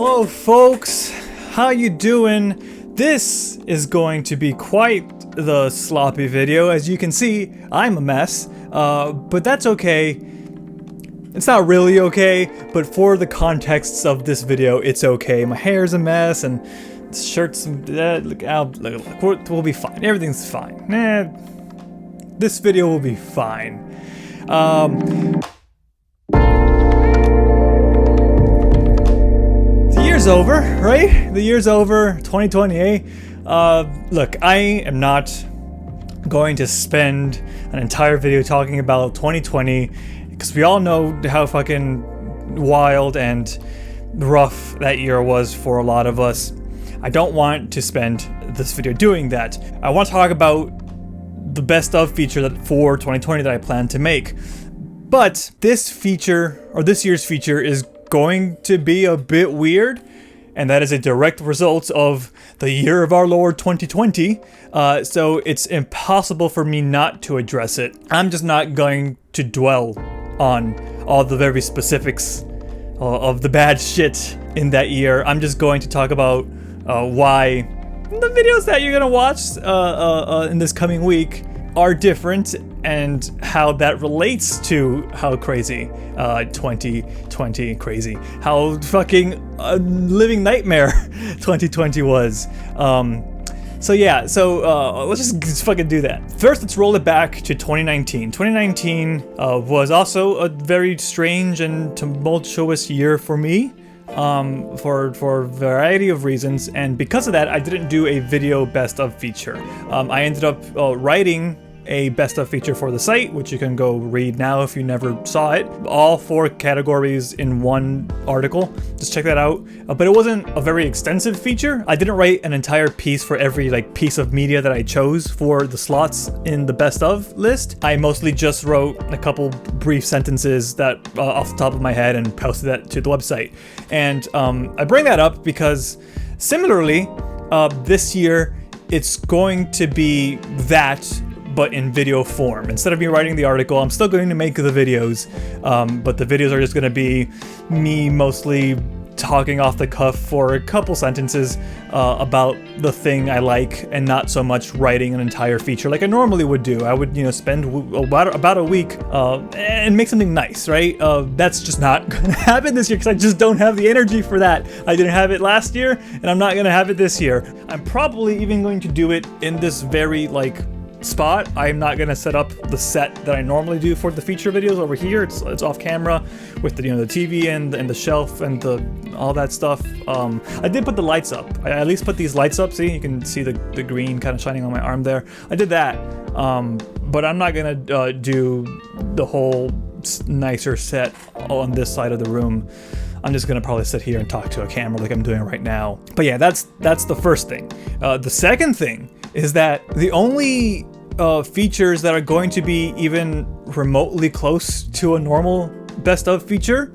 Hello folks, how you doing? This is going to be quite the sloppy video. As you can see, I'm a mess, but that's okay. It's not really okay, but for the contexts of this video, it's okay. My hair's a mess and the shirt's look, we'll be fine. Everything's fine. This video will be fine. The year's over, right? The year's over, 2020. Look, I am not going to spend an entire video talking about 2020 because we all know how fucking wild and rough that year was for a lot of us. I don't want to spend this video doing that. I want to talk about the best of feature for 2020 that I plan to make. But this feature, or this year's feature, is going to be a bit weird, and that is a direct result of the year of our Lord 2020, so it's impossible for me not to address it. I'm just not going to dwell on all the very specifics of the bad shit in that year. I'm just going to talk about why the videos that you're gonna watch in this coming week are different and how that relates to how crazy 2020 crazy, how fucking living nightmare 2020 was. So let's just fucking do that. First, let's roll it back to 2019. 2019 was also a very strange and tumultuous year for me. For a variety of reasons, and because of that, I didn't do a video best of feature. I ended up writing a best of feature for the site, which you can go read now if you never saw it. All 4 categories in one article. Just check that out. But it wasn't a very extensive feature. I didn't write an entire piece for every piece of media that I chose for the slots in the best of list. I mostly just wrote a couple brief sentences that off the top of my head and posted that to the website. And I bring that up because similarly, this year it's going to be that, but in video form. Instead of me writing the article, I'm still going to make the videos, but the videos are just going to be me mostly talking off the cuff for a couple sentences about the thing I like, and not so much writing an entire feature like I normally would do. I would, spend about a week and make something nice, right? That's just not gonna happen this year because I just don't have the energy for that. I didn't have it last year, and I'm not gonna have it this year. I'm probably even going to do it in this very spot. I'm not gonna set up the set that I normally do for the feature videos over here. It's off camera with the the TV and the shelf and all that stuff. I did put the lights up. I at least put these lights up. See, you can see the green kind of shining on my arm there. I did that, but I'm not gonna do the whole nicer set on this side of the room. I'm just gonna probably sit here and talk to a camera like I'm doing right now. But yeah, that's the first thing. The second thing is that the only features that are going to be even remotely close to a normal best of feature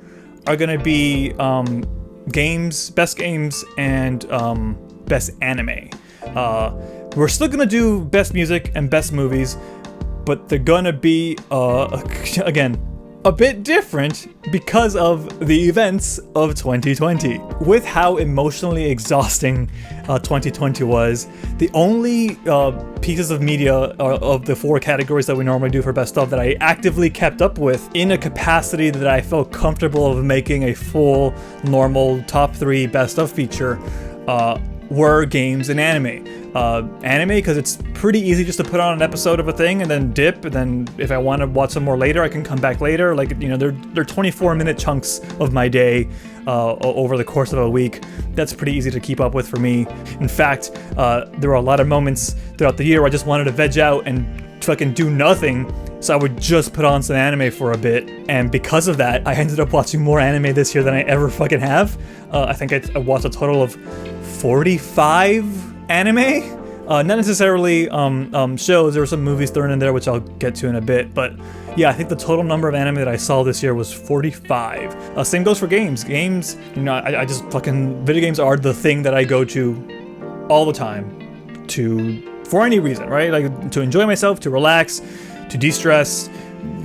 are going to be best games, and best anime. We're still going to do best music and best movies, but they're going to be, again, a bit different because of the events of 2020. With how emotionally exhausting 2020 was, the only pieces of media of the 4 categories that we normally do for best of that I actively kept up with in a capacity that I felt comfortable of making a full, normal top 3 best of feature were games and anime. Anime, because it's pretty easy just to put on an episode of a thing and then dip, and then if I want to watch some more later, I can come back later. They're 24-minute chunks of my day over the course of a week. That's pretty easy to keep up with for me. In fact, there were a lot of moments throughout the year where I just wanted to veg out and fucking do nothing, so I would just put on some anime for a bit, and because of that, I ended up watching more anime this year than I ever fucking have. I think I watched a total of 45 anime. Not necessarily shows. There were some movies thrown in there, which I'll get to in a bit, but yeah, I think the total number of anime that I saw this year was 45. Same goes for games. Games, I just fucking, video games are the thing that I go to all the time for any reason, right? To enjoy myself, to relax, to de-stress.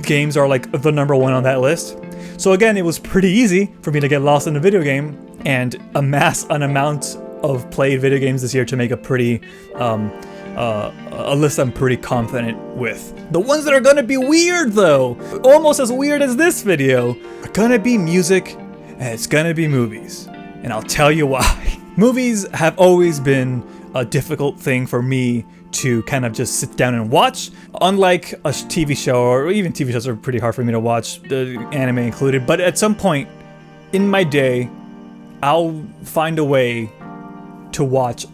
Games are the number 1 on that list. So again, it was pretty easy for me to get lost in a video game and amass an amount of played video games this year to make a pretty a list I'm pretty confident with. The ones that are gonna be weird though, almost as weird as this video, are gonna be music and it's gonna be movies. And I'll tell you why. Movies have always been a difficult thing for me to kind of just sit down and watch. Unlike a TV show, or even TV shows are pretty hard for me to watch, the anime included, but at some point in my day, I'll find a way to watch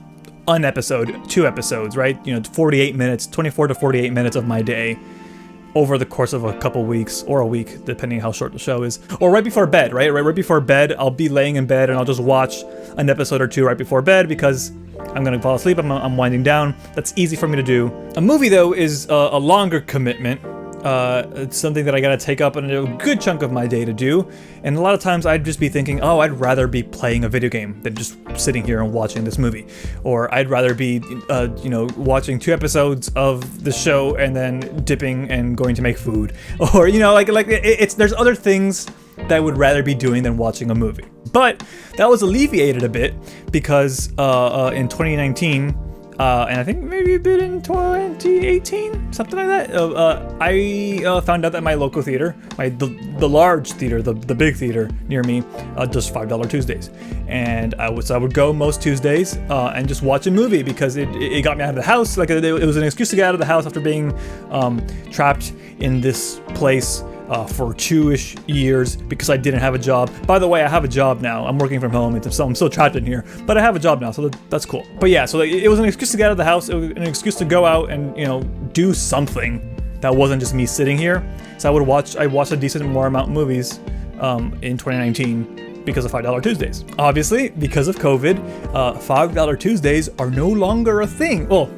an episode, 2 episodes, right? 48 minutes, 24 to 48 minutes of my day over the course of a couple weeks or a week, depending on how short the show is. Or right before bed, right? Right before bed, I'll be laying in bed and I'll just watch an episode or 2 right before bed because I'm gonna fall asleep, I'm winding down. That's easy for me to do. A movie though is a longer commitment. It's something that I gotta take up a good chunk of my day to do, and a lot of times I'd just be thinking, oh, I'd rather be playing a video game than just sitting here and watching this movie, or I'd rather be, watching 2 episodes of the show and then dipping and going to make food, or there's other things that I would rather be doing than watching a movie. But that was alleviated a bit because in 2019. And I think maybe a bit in 2018, something like that. I found out that my local theater, the large theater, the big theater near me, does $5 Tuesdays, and I would go most Tuesdays and just watch a movie because it got me out of the house. Like it was an excuse to get out of the house after being trapped in this place for 2-ish years because I didn't have a job. By the way, I have a job now. I'm working from home. I'm still trapped in here, but I have a job now, so that's cool. But yeah, so it was an excuse to get out of the house. It was an excuse to go out and do something that wasn't just me sitting here. So I watched a decent more amount of movies in 2019 because of $5 Tuesdays. Obviously, because of COVID, $5 Tuesdays are no longer a thing. Well,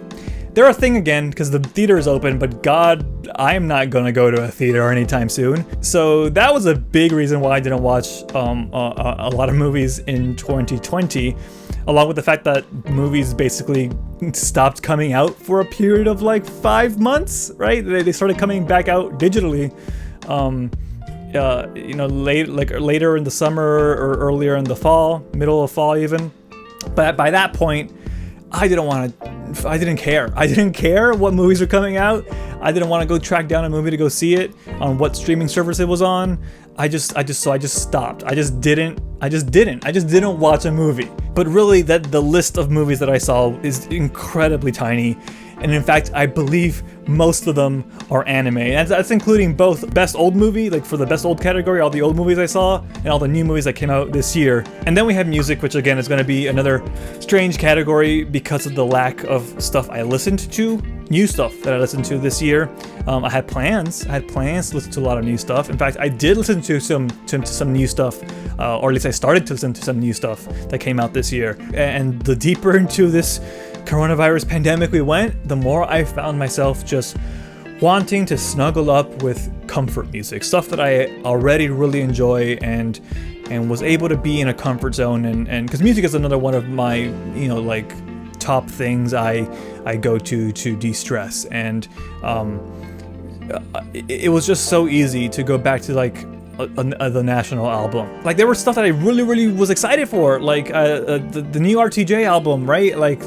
they're a thing again because the theater is open, but God, I'm not gonna go to a theater anytime soon. So that was a big reason why I didn't watch a lot of movies in 2020, along with the fact that movies basically stopped coming out for a period of like 5 months, right? They started coming back out digitally, later in the summer or earlier in the fall, middle of fall even. But by that point, I didn't care. I didn't care what movies were coming out. I didn't want to go track down a movie to go see it on what streaming service it was on. I just stopped. I just didn't watch a movie. But really, the list of movies that I saw is incredibly tiny. And in fact, I believe most of them are anime. And that's including both best old movie, like for the best old category, all the old movies I saw, and all the new movies that came out this year. And then we have music, which again is going to be another strange category because of the lack of stuff I listened to, new stuff that I listened to this year. I had plans to listen to a lot of new stuff. In fact, I did listen to some new stuff, or at least I started to listen to some new stuff that came out this year. And the deeper into this coronavirus pandemic we went, the more I found myself just wanting to snuggle up with comfort music, stuff that I already really enjoy and was able to be in a comfort zone, and because music is another one of my top things I go to de-stress, and it was just so easy to go back to the National album. Like there was stuff that I really was excited for, like the new RTJ album, right? Like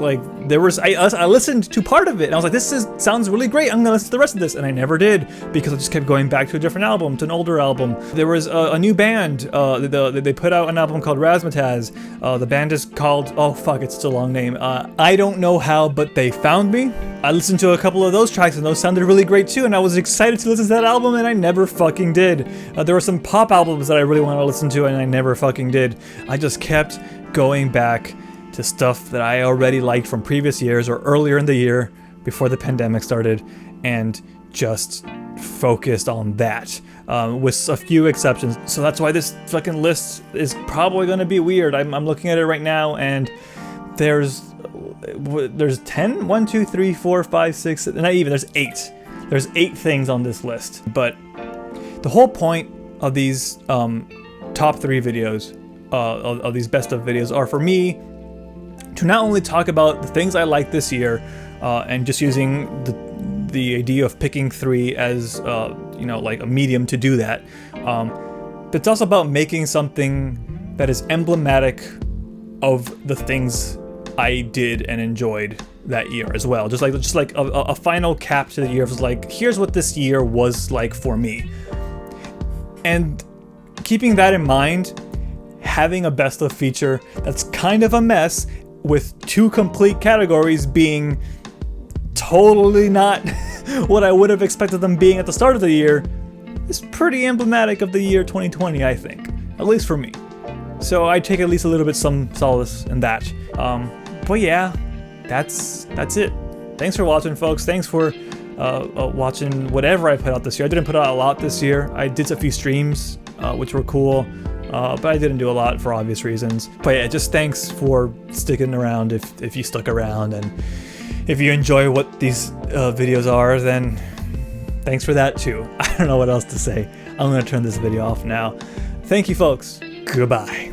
there was I listened to part of it and I was like, sounds really great. I'm gonna listen to the rest of this, and I never did because I just kept going back to a different album, to an older album. There was a new band. They put out an album called Razzmatazz. The band is called, oh fuck, it's a long name. I don't know how, but they found me. I listened to a couple of those tracks and those sounded really great too, and I was excited to listen to that album, and I never fucking did. There were some pop albums that I really wanted to listen to, and I never fucking did. I just kept going back to stuff that I already liked from previous years or earlier in the year before the pandemic started, and just focused on that, with a few exceptions. So that's why this fucking list is probably going to be weird. I'm looking at it right now, and there's 10, 1, 2, 3, 4, 5, 6, not even, there's 8. There's 8 things on this list. But the whole point of these top 3 videos, of these best of videos, are for me to not only talk about the things I like this year, and just using the idea of picking 3 as like a medium to do that, but it's also about making something that is emblematic of the things I did and enjoyed that year as well. Just like a final cap to the year. It was like, here's what this year was like for me. And keeping that in mind, having a best of feature that's kind of a mess with 2 complete categories being totally not what I would have expected them being at the start of the year is pretty emblematic of the year 2020, I think. At least for me. So I take at least a little bit some solace in that. But yeah, that's it. Thanks for watching, folks. Thanks for watching whatever I put out this year. I didn't put out a lot this year. I did a few streams, which were cool. But I didn't do a lot for obvious reasons. But yeah, just thanks for sticking around if you stuck around, and if you enjoy what these videos are, then thanks for that too. I don't know what else to say. I'm gonna turn this video off now. Thank you, folks. Goodbye.